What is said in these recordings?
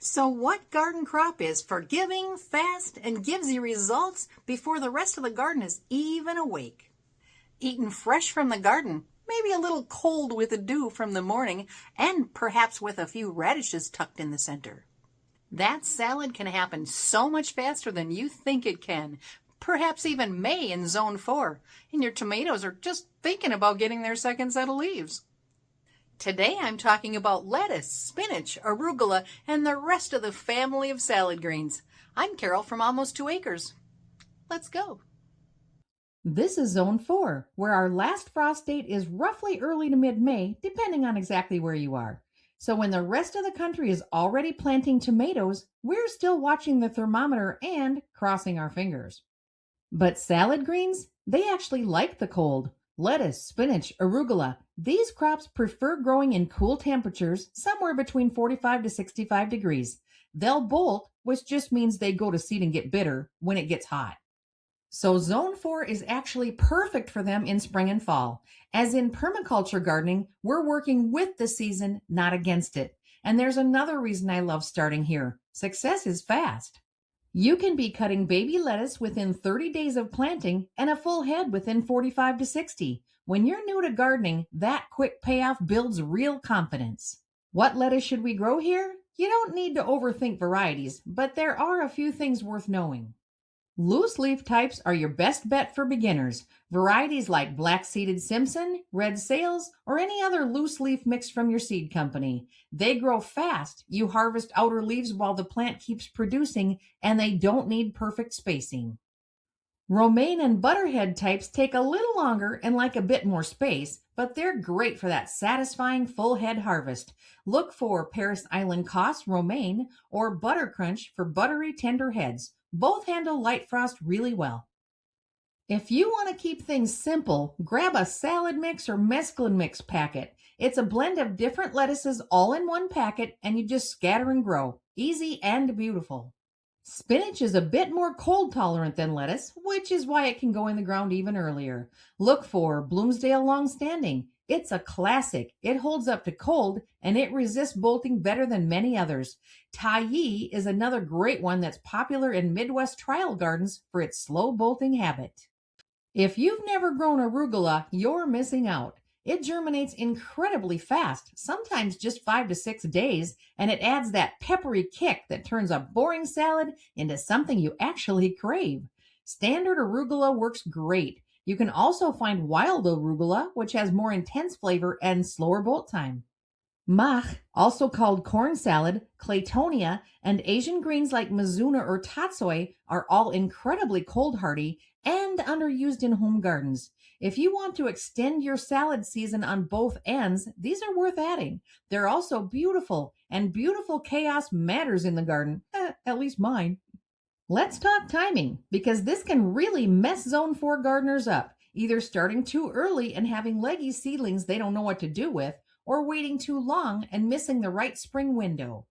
So what garden crop is forgiving, fast, and gives you results before the rest of the garden is even awake? Eaten fresh from the garden, maybe a little cold with the dew from the morning, and perhaps with a few radishes tucked in the center. That salad can happen so much faster than you think it can. Perhaps even May in Zone 4, and your tomatoes are just thinking about getting their second set of leaves. Today I'm talking about lettuce, spinach, arugula, and the rest of the family of salad greens. I'm Carol from Almost 2 Acres. Let's go. This is Zone 4, where our last frost date is roughly early to mid-May, depending on exactly where you are. So when the rest of the country is already planting tomatoes, we're still watching the thermometer and crossing our fingers. But salad greens, they actually like the cold. Lettuce, spinach, arugula, these crops prefer growing in cool temperatures, somewhere between 45 to 65 degrees. They'll bolt, which just means they go to seed and get bitter when it gets hot. So Zone 4 is actually perfect for them in spring and fall. As in permaculture gardening, we're working with the season, not against it. And there's another reason I love starting here. Success is fast. You can be cutting baby lettuce within 30 days of planting and a full head within 45 to 60. When you're new to gardening, that quick payoff builds real confidence. What lettuce should we grow here? You don't need to overthink varieties, but there are a few things worth knowing. Loose leaf types are your best bet for beginners. Varieties like black-seeded Simpson, red sales, or any other loose leaf mix from your seed company. They grow fast. You harvest outer leaves while the plant keeps producing, and they don't need perfect spacing. Romaine and butterhead types take a little longer and like a bit more space, but they're great for that satisfying full head harvest. Look for Paris Island Coss romaine or Butter Crunch for buttery tender heads. Both handle light frost really well. If you want to keep things simple, grab a salad mix or mesclun mix packet. It's a blend of different lettuces all in one packet, and you just scatter and grow. Easy and beautiful. Spinach is a bit more cold tolerant than lettuce, which is why it can go in the ground even earlier. Look for Bloomsdale Longstanding. It's a classic. It holds up to cold, and it resists bolting better than many others. Taiyi is another great one that's popular in Midwest trial gardens for its slow bolting habit. If you've never grown arugula, you're missing out. It germinates incredibly fast, sometimes just 5 to 6 days, and it adds that peppery kick that turns a boring salad into something you actually crave. Standard arugula works great. You can also find wild arugula, which has more intense flavor and slower bolt time. Mach, also called corn salad, claytonia, and Asian greens like mizuna or tatsoi are all incredibly cold hardy and underused in home gardens. If you want to extend your salad season on both ends, these are worth adding. They're also beautiful, and beautiful chaos matters in the garden, at least mine. Let's talk timing, because this can really mess Zone 4 gardeners up, either starting too early and having leggy seedlings they don't know what to do with, or waiting too long and missing the right spring window.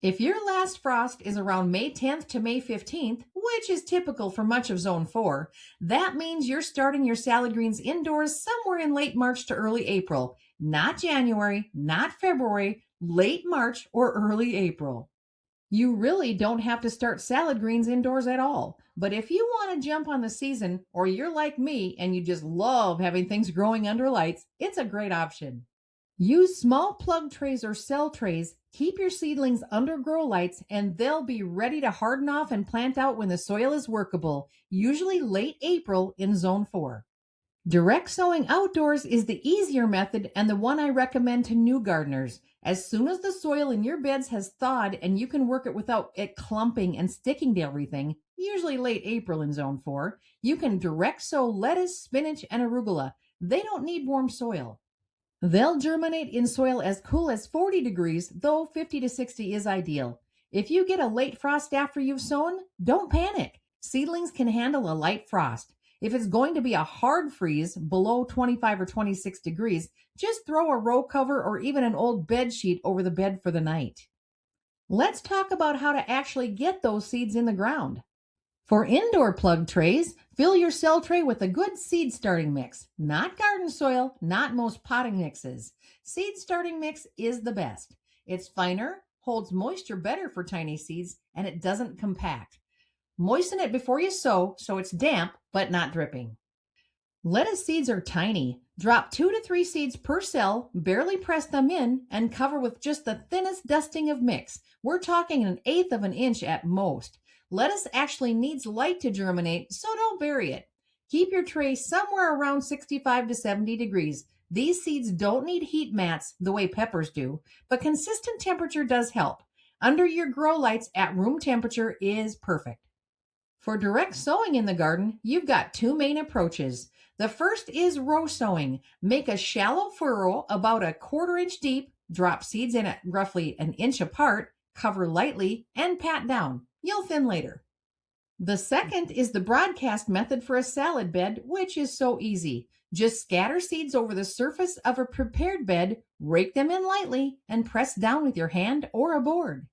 If your last frost is around May 10th to May 15th, which is typical for much of Zone 4, that means you're starting your salad greens indoors somewhere in late March to early April. Not January, not February, late March or early April. You really don't have to start salad greens indoors at all. But if you want to jump on the season, or you're like me and you just love having things growing under lights, it's a great option. Use small plug trays or cell trays. Keep your seedlings under grow lights, and they'll be ready to harden off and plant out when the soil is workable, usually late April in Zone 4. Direct sowing outdoors is the easier method and the one I recommend to new gardeners. As soon as the soil in your beds has thawed and you can work it without it clumping and sticking to everything, usually late April in Zone 4, you can direct sow lettuce, spinach, and arugula. They don't need warm soil. They'll germinate in soil as cool as 40 degrees, though 50 to 60 is ideal. If you get a late frost after you've sown, don't panic. Seedlings can handle a light frost. If it's going to be a hard freeze below 25 or 26 degrees, just throw a row cover or even an old bed sheet over the bed for the night. Let's talk about how to actually get those seeds in the ground. For indoor plug trays, fill your cell tray with a good seed starting mix. Not garden soil, not most potting mixes. Seed starting mix is the best. It's finer, holds moisture better for tiny seeds, and it doesn't compact. Moisten it before you sow so it's damp but not dripping. Lettuce seeds are tiny. Drop 2 to 3 seeds per cell, barely press them in, and cover with just the thinnest dusting of mix. We're talking 1/8 of an inch at most. Lettuce actually needs light to germinate, so don't bury it. Keep your tray somewhere around 65 to 70 degrees. These seeds don't need heat mats the way peppers do, but consistent temperature does help. Under your grow lights at room temperature is perfect. For direct sowing in the garden, you've got 2 main approaches. The first is row sowing. Make a shallow furrow about 1/4 inch deep, drop seeds in at roughly 1 inch apart, cover lightly, and pat down. You'll thin later. The second is the broadcast method for a salad bed, which is so easy. Just scatter seeds over the surface of a prepared bed, rake them in lightly, and press down with your hand or a board.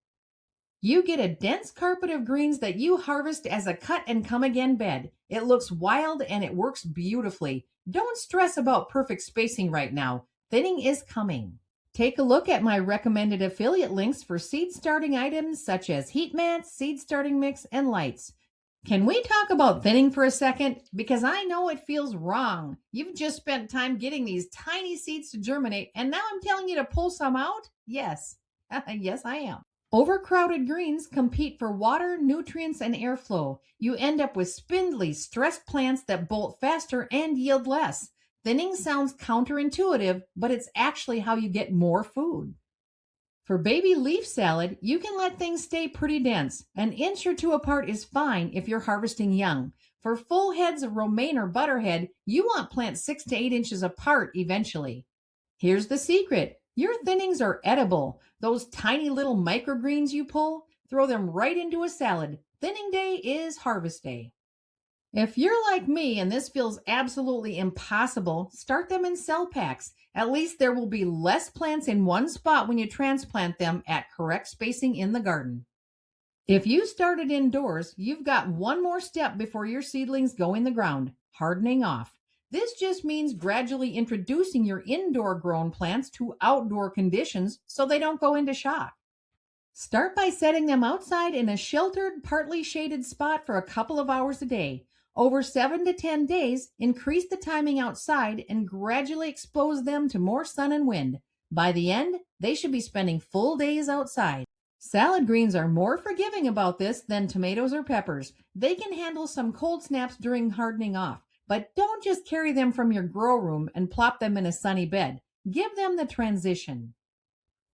You get a dense carpet of greens that you harvest as a cut and come again bed. It looks wild and it works beautifully. Don't stress about perfect spacing right now. Thinning is coming. Take a look at my recommended affiliate links for seed starting items such as heat mats, seed starting mix, and lights. Can we talk about thinning for a second? Because I know it feels wrong. You've just spent time getting these tiny seeds to germinate, and now I'm telling you to pull some out? Yes. Yes, I am. Overcrowded greens compete for water, nutrients, and airflow. You end up with spindly, stressed plants that bolt faster and yield less. Thinning sounds counterintuitive, but it's actually how you get more food. For baby leaf salad, you can let things stay pretty dense. 1 inch or 2 apart is fine if you're harvesting young. For full heads of romaine or butterhead, you want plants 6 to 8 inches apart eventually. Here's the secret. Your thinnings are edible. Those tiny little microgreens you pull, throw them right into a salad. Thinning day is harvest day. If you're like me and this feels absolutely impossible, start them in cell packs. At least there will be less plants in one spot when you transplant them at correct spacing in the garden. If you started indoors, you've got one more step before your seedlings go in the ground, hardening off. This just means gradually introducing your indoor grown plants to outdoor conditions so they don't go into shock. Start by setting them outside in a sheltered, partly shaded spot for a couple of hours a day. Over 7 to 10 days, increase the timing outside and gradually expose them to more sun and wind. By the end, they should be spending full days outside. Salad greens are more forgiving about this than tomatoes or peppers. They can handle some cold snaps during hardening off. But don't just carry them from your grow room and plop them in a sunny bed. Give them the transition.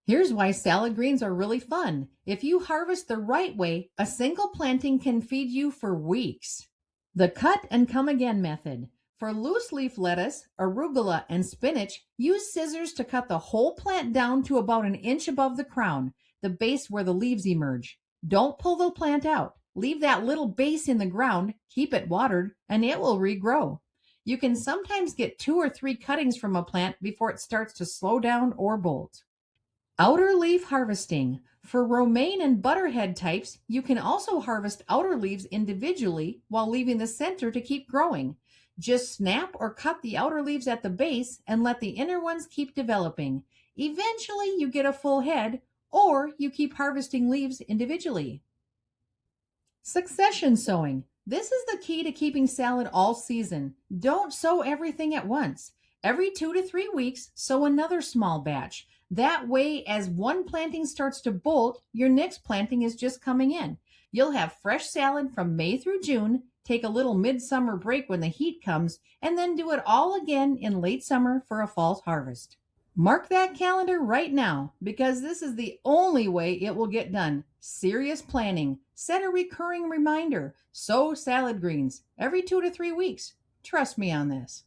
Here's why salad greens are really fun. If you harvest the right way, a single planting can feed you for weeks. The cut and come again method. For loose leaf lettuce, arugula, and spinach, use scissors to cut the whole plant down to about 1 inch above the crown, the base where the leaves emerge. Don't pull the plant out. Leave that little base in the ground, keep it watered, and it will regrow. You can sometimes get 2 or 3 cuttings from a plant before it starts to slow down or bolt. Outer leaf harvesting. For romaine and butterhead types, you can also harvest outer leaves individually while leaving the center to keep growing. Just snap or cut the outer leaves at the base and let the inner ones keep developing. Eventually, you get a full head, or you keep harvesting leaves individually. Succession sowing. This is the key to keeping salad all season. Don't sow everything at once. Every 2 to 3 weeks, sow another small batch. That way, as one planting starts to bolt, your next planting is just coming in. You'll have fresh salad from May through June, take a little midsummer break when the heat comes, and then do it all again in late summer for a fall harvest. Mark that calendar right now, because this is the only way it will get done. Serious planning. Set a recurring reminder. Sow salad greens every 2 to 3 weeks. Trust me on this.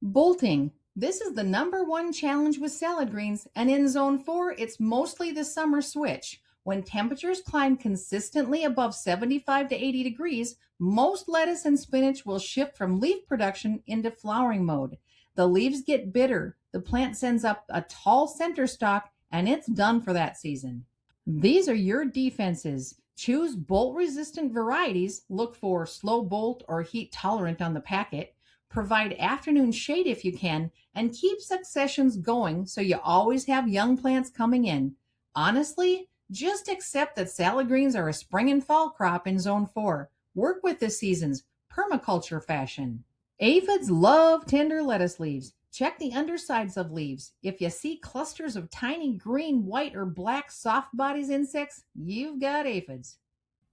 Bolting. This is the #1 challenge with salad greens, and in Zone 4, it's mostly the summer switch. When temperatures climb consistently above 75 to 80 degrees, most lettuce and spinach will shift from leaf production into flowering mode. The leaves get bitter, the plant sends up a tall center stalk, and it's done for that season. These are your defenses. Choose bolt-resistant varieties, look for slow bolt or heat tolerant on the packet, provide afternoon shade if you can, and keep successions going so you always have young plants coming in. Honestly, Just accept that salad greens are a spring and fall crop in Zone 4. Work with the seasons, permaculture fashion. Aphids love tender lettuce leaves. Check the undersides of leaves. If you see clusters of tiny green, white, or black soft bodies insects, you've got aphids.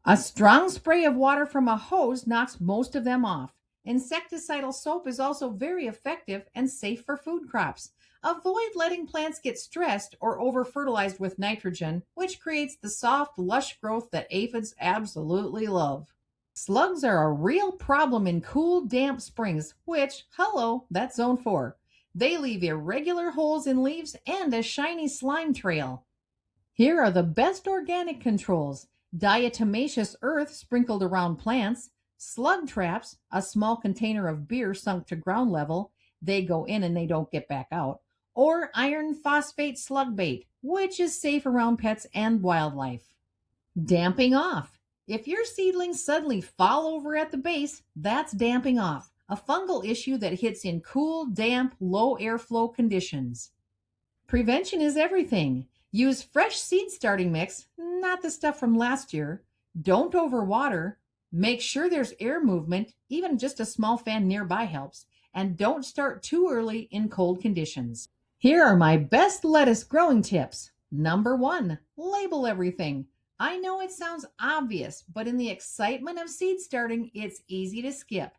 A strong spray of water from a hose knocks most of them off. Insecticidal soap is also very effective and safe for food crops. Avoid letting plants get stressed or over-fertilized with nitrogen, which creates the soft, lush growth that aphids absolutely love. Slugs are a real problem in cool, damp springs, which, hello, that's Zone 4. They leave irregular holes in leaves and a shiny slime trail. Here are the best organic controls: diatomaceous earth sprinkled around plants, slug traps, a small container of beer sunk to ground level, they go in and they don't get back out, or iron phosphate slug bait, which is safe around pets and wildlife. Damping off. If your seedlings suddenly fall over at the base, that's damping off, a fungal issue that hits in cool, damp, low airflow conditions. Prevention is everything. Use fresh seed starting mix, not the stuff from last year. Don't overwater. Make sure there's air movement, even just a small fan nearby helps. And don't start too early in cold conditions. Here are my best lettuce growing tips. Number 1, label everything. I know it sounds obvious, but in the excitement of seed starting, it's easy to skip.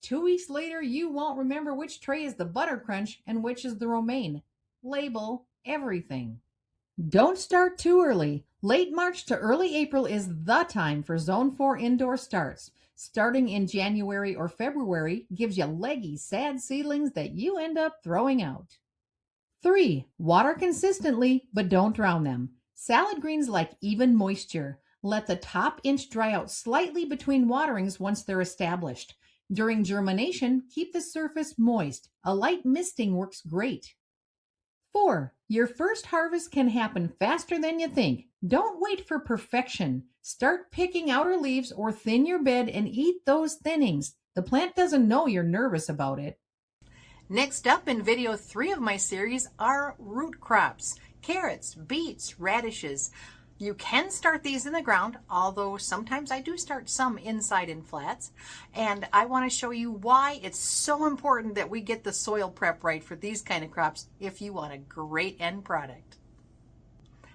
2 weeks later, you won't remember which tray is the butter crunch and which is the romaine. Label everything. Don't start too early. Late March to early April is the time for Zone 4 indoor starts. Starting in January or February gives you leggy, sad seedlings that you end up throwing out. 3, water consistently, but don't drown them. Salad greens like even moisture. Let the top inch dry out slightly between waterings once they're established. During germination, keep the surface moist. A light misting works great. 4, your first harvest can happen faster than you think. Don't wait for perfection. Start picking outer leaves or thin your bed and eat those thinnings. The plant doesn't know you're nervous about it. Next up in video 3 of my series are root crops: carrots, beets, radishes. You can start these in the ground, although sometimes I do start some inside in flats. And I want to show you why it's so important that we get the soil prep right for these kind of crops if you want a great end product.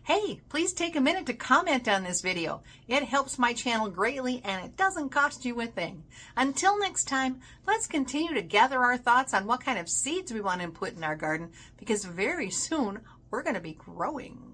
Hey, please take a minute to comment on this video. It helps my channel greatly and it doesn't cost you a thing. Until next time, let's continue to gather our thoughts on what kind of seeds we want to put in our garden, because very soon we're going to be growing.